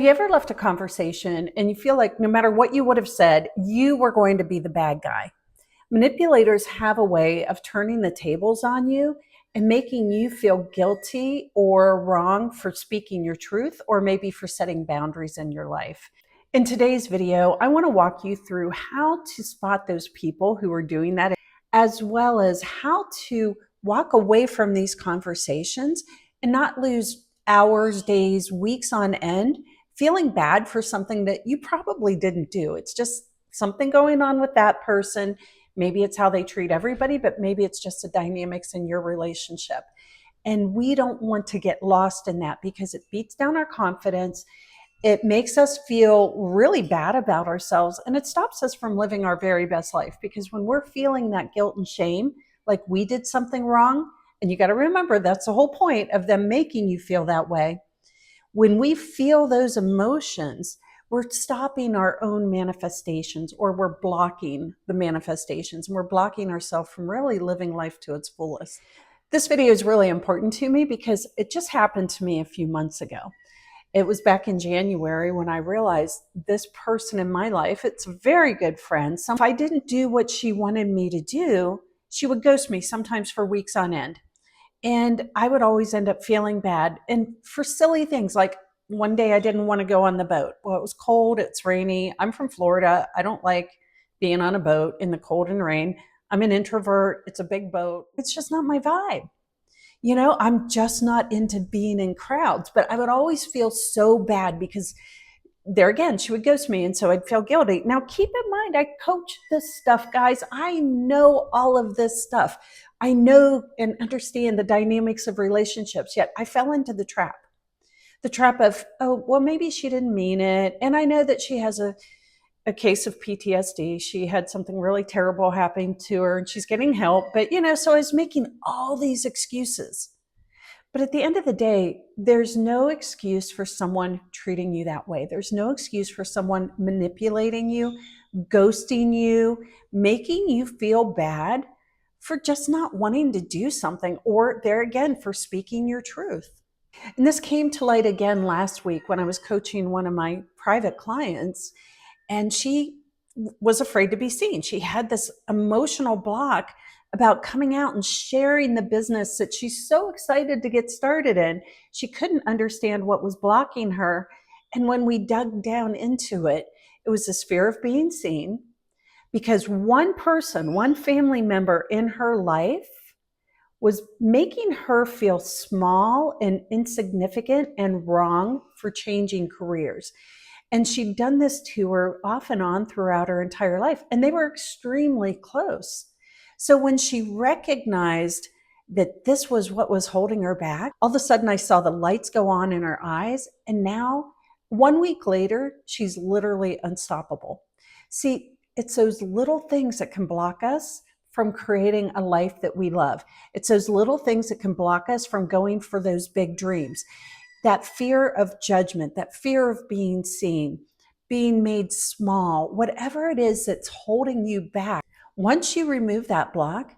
Have you ever left a conversation and you feel like no matter what you would have said, you were going to be the bad guy? Manipulators have a way of turning the tables on you and making you feel guilty or wrong for speaking your truth or maybe for setting boundaries in your life. In today's video, I want to walk you through how to spot those people who are doing that, as well as how to walk away from these conversations and not lose hours, days, weeks on end feeling bad for something that you probably didn't do. It's just something going on with that person. Maybe it's how they treat everybody, but maybe it's just the dynamics in your relationship. And we don't want to get lost in that because it beats down our confidence. It makes us feel really bad about ourselves, and it stops us from living our very best life. Because when we're feeling that guilt and shame, like we did something wrong, and you got to remember that's the whole point of them making you feel that way. When we feel those emotions, we're stopping our own manifestations, or we're blocking the manifestations, and we're blocking ourselves from really living life to its fullest. This video is really important to me because it just happened to me a few months ago. It was back in January when I realized this person in my life, it's a very good friend. So if I didn't do what she wanted me to do, she would ghost me sometimes for weeks on end. And I would always end up feeling bad. And for silly things, like one day I didn't want to go on the boat. Well, it was cold, it's rainy. I'm from Florida. I don't like being on a boat in the cold and rain. I'm an introvert. It's a big boat. It's just not my vibe. I'm just not into being in crowds, but I would always feel so bad because there again, she would ghost me. And so I'd feel guilty. Now, keep in mind, I coach this stuff, guys. I know all of this stuff. I know and understand the dynamics of relationships, yet I fell into the trap of, oh, well, maybe she didn't mean it. And I know that she has a case of PTSD. She had something really terrible happening to her and she's getting help. But, so I was making all these excuses. But at the end of the day, there's no excuse for someone treating you that way. There's no excuse for someone manipulating you, ghosting you, making you feel bad for just not wanting to do something, or there again, for speaking your truth. And this came to light again last week when I was coaching one of my private clients, and she was afraid to be seen. She had this emotional block about coming out and sharing the business that she's so excited to get started in. She couldn't understand what was blocking her. And when we dug down into it, it was this fear of being seen, because one person, one family member in her life was making her feel small and insignificant and wrong for changing careers. And she'd done this to her off and on throughout her entire life. And they were extremely close. So when she recognized that this was what was holding her back, all of a sudden I saw the lights go on in her eyes. And now, 1 week later, she's literally unstoppable. See, it's those little things that can block us from creating a life that we love. It's those little things that can block us from going for those big dreams. That fear of judgment, that fear of being seen, being made small, whatever it is that's holding you back. Once you remove that block,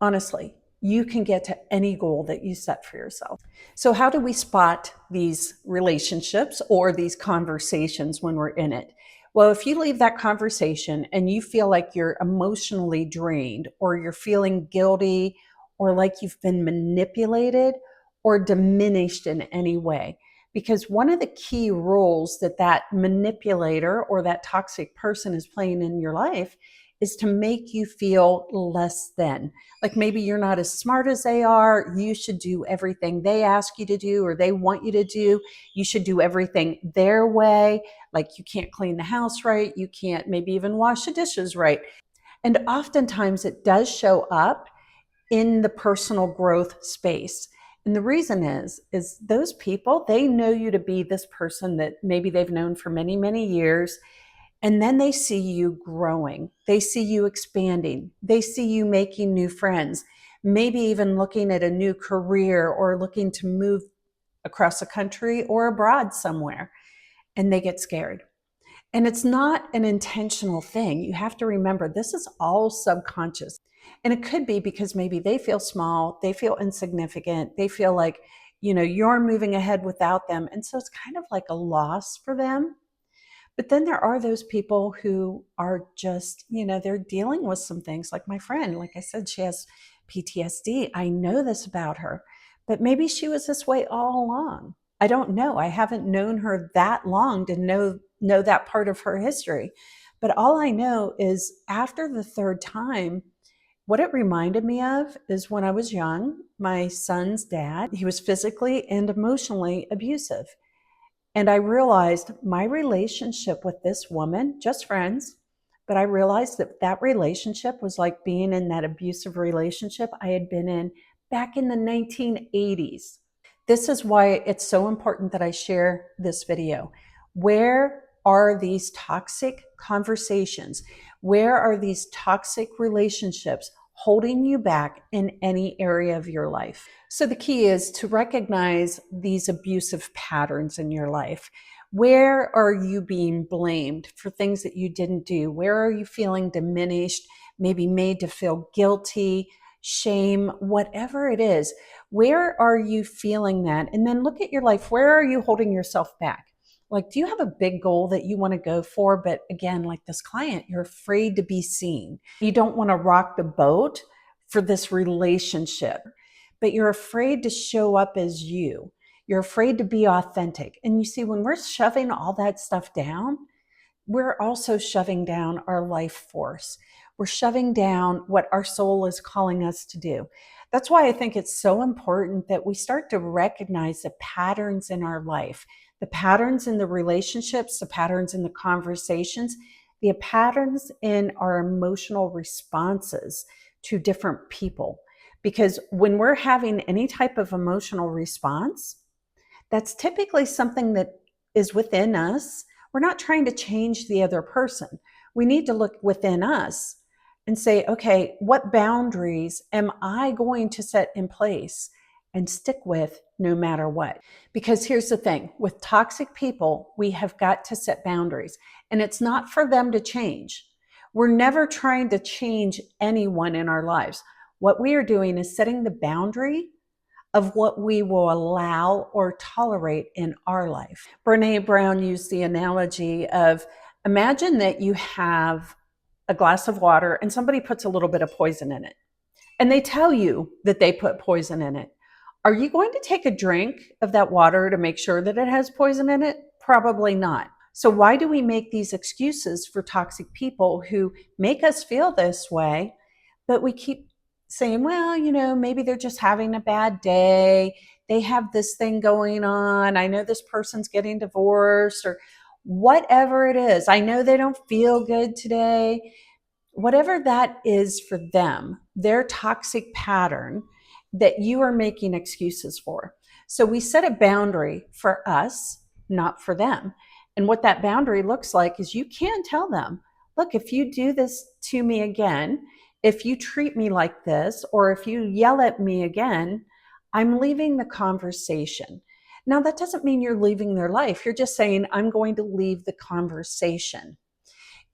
honestly, you can get to any goal that you set for yourself. So how do we spot these relationships or these conversations when we're in it? Well, if you leave that conversation and you feel like you're emotionally drained, or you're feeling guilty, or like you've been manipulated or diminished in any way, because one of the key roles that manipulator or that toxic person is playing in your life is to make you feel less than. Like maybe you're not as smart as they are. You should do everything they ask you to do or they want you to do. You should do everything their way. Like you can't clean the house right. You can't maybe even wash the dishes right. And oftentimes it does show up in the personal growth space. And the reason is those people, they know you to be this person that maybe they've known for many, many years. And then they see you growing. They see you expanding. They see you making new friends, maybe even looking at a new career or looking to move across the country or abroad somewhere. And they get scared. And it's not an intentional thing. You have to remember, this is all subconscious. And it could be because maybe they feel small, they feel insignificant, they feel like, you're moving ahead without them. And so it's kind of like a loss for them. But then there are those people who are just, they're dealing with some things, like my friend. Like I said, she has PTSD. I know this about her, but maybe she was this way all along. I don't know. I haven't known her that long to know that part of her history. But all I know is after the third time, what it reminded me of is when I was young, my son's dad, he was physically and emotionally abusive. And I realized my relationship with this woman, just friends, but I realized that that relationship was like being in that abusive relationship I had been in back in the 1980s. This is why it's so important that I share this video. Where are these toxic conversations? Where are these toxic relationships holding you back in any area of your life? So the key is to recognize these abusive patterns in your life. Where are you being blamed for things that you didn't do? Where are you feeling diminished, maybe made to feel guilty, shame, whatever it is? Where are you feeling that? And then look at your life. Where are you holding yourself back? Like, do you have a big goal that you want to go for? But again, like this client, you're afraid to be seen. You don't want to rock the boat for this relationship, but you're afraid to show up as you. You're afraid to be authentic. And you see, when we're shoving all that stuff down, we're also shoving down our life force. We're shoving down what our soul is calling us to do. That's why I think it's so important that we start to recognize the patterns in our life, the patterns in the relationships, the patterns in the conversations, the patterns in our emotional responses to different people. Because when we're having any type of emotional response, that's typically something that is within us. We're not trying to change the other person. We need to look within us and say, okay, what boundaries am I going to set in place and stick with no matter what? Because here's the thing, with toxic people, we have got to set boundaries, and it's not for them to change. We're never trying to change anyone in our lives. What we are doing is setting the boundary of what we will allow or tolerate in our life. Brené Brown used the analogy of, imagine that you have a glass of water and somebody puts a little bit of poison in it, and they tell you that they put poison in it. Are you going to take a drink of that water to make sure that it has poison in it? Probably not. So why do we make these excuses for toxic people who make us feel this way, but we keep saying, well, maybe they're just having a bad day. They have this thing going on. I know this person's getting divorced, or whatever it is. I know they don't feel good today. Whatever that is for them, their toxic pattern that you are making excuses for. So we set a boundary for us, not for them. And what that boundary looks like is you can tell them, look, if you do this to me again, if you treat me like this, or if you yell at me again, I'm leaving the conversation. Now, that doesn't mean you're leaving their life. You're just saying, I'm going to leave the conversation.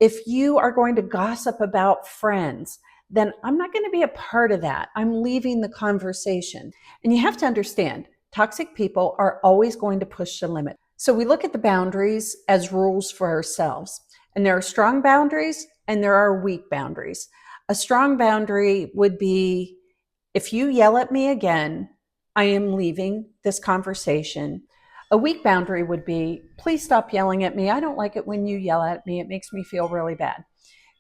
If you are going to gossip about friends, then I'm not going to be a part of that. I'm leaving the conversation. And you have to understand, toxic people are always going to push the limit. So we look at the boundaries as rules for ourselves. And there are strong boundaries and there are weak boundaries. A strong boundary would be, if you yell at me again, I am leaving this conversation. A weak boundary would be, please stop yelling at me. I don't like it when you yell at me. It makes me feel really bad.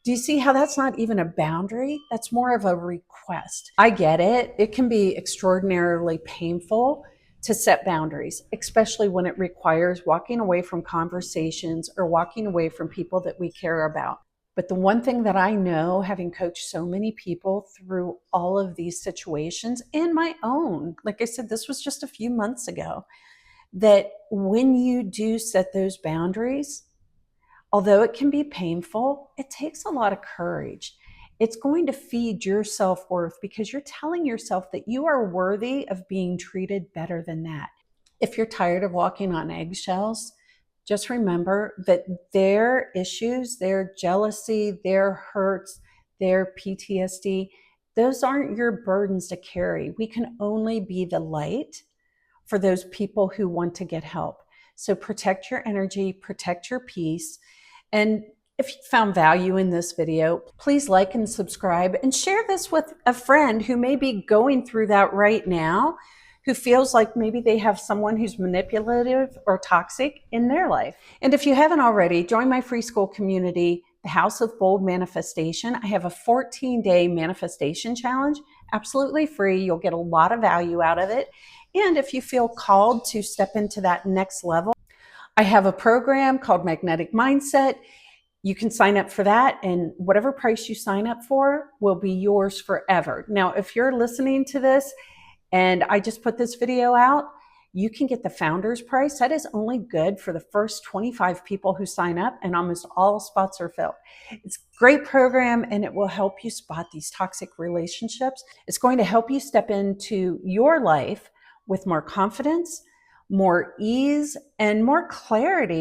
Do you see how that's not even a boundary? That's more of a request. I get it. It can be extraordinarily painful to set boundaries, especially when it requires walking away from conversations or walking away from people that we care about. But the one thing that I know, having coached so many people through all of these situations and my own, like I said, this was just a few months ago, that when you do set those boundaries, although it can be painful, it takes a lot of courage. It's going to feed your self-worth because you're telling yourself that you are worthy of being treated better than that. If you're tired of walking on eggshells, just remember that their issues, their jealousy, their hurts, their PTSD, those aren't your burdens to carry. We can only be the light for those people who want to get help. So protect your energy, protect your peace. And if you found value in this video, please like and subscribe and share this with a friend who may be going through that right now, who feels like maybe they have someone who's manipulative or toxic in their life. And if you haven't already, join my free school community, the House of Bold Manifestation. I have a 14-day manifestation challenge, absolutely free. You'll get a lot of value out of it. And if you feel called to step into that next level, I have a program called Magnetic Mindset. You can sign up for that, and whatever price you sign up for will be yours forever. Now, if you're listening to this and I just put this video out, you can get the founder's price. That is only good for the first 25 people who sign up, and almost all spots are filled. It's a great program, and it will help you spot these toxic relationships. It's going to help you step into your life with more confidence, more ease, and more clarity.